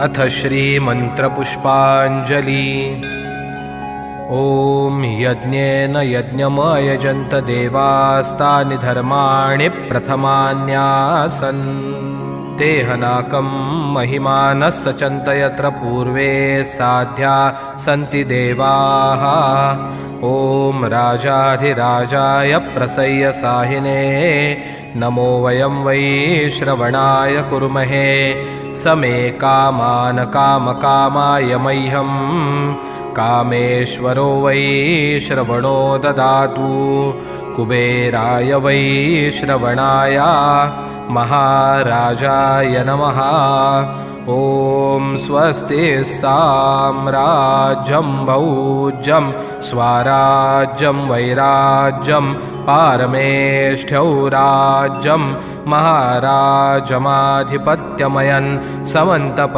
अथ श्रीमन्त्रपुष्पाञ्जलि। ॐ यज्ञेन यज्ञमयजन्त देवास्तानि धर्माणि प्रथमान्यासन्। तेहनाकं महिमानः सचन्त यत्र पूर्वे साध्या सन्ति देवाः। ॐ राजाधिराजाय प्रसय्य साहिने नमो वयं वै श्रवणाय कुर्महे। समे कामान् कामकामाय मह्यं कामेश्वरो वै श्रवणो ददातु। कुबेराय वै श्रवणाय महाराजाय नमः। ॐ स्वस्ति साम्राज्यं भौज्यं स्वराज्यं वैराज्यं पारमेष्ठ्यौ राज्यं महाराजमाधिपत्यमयन् समन्तप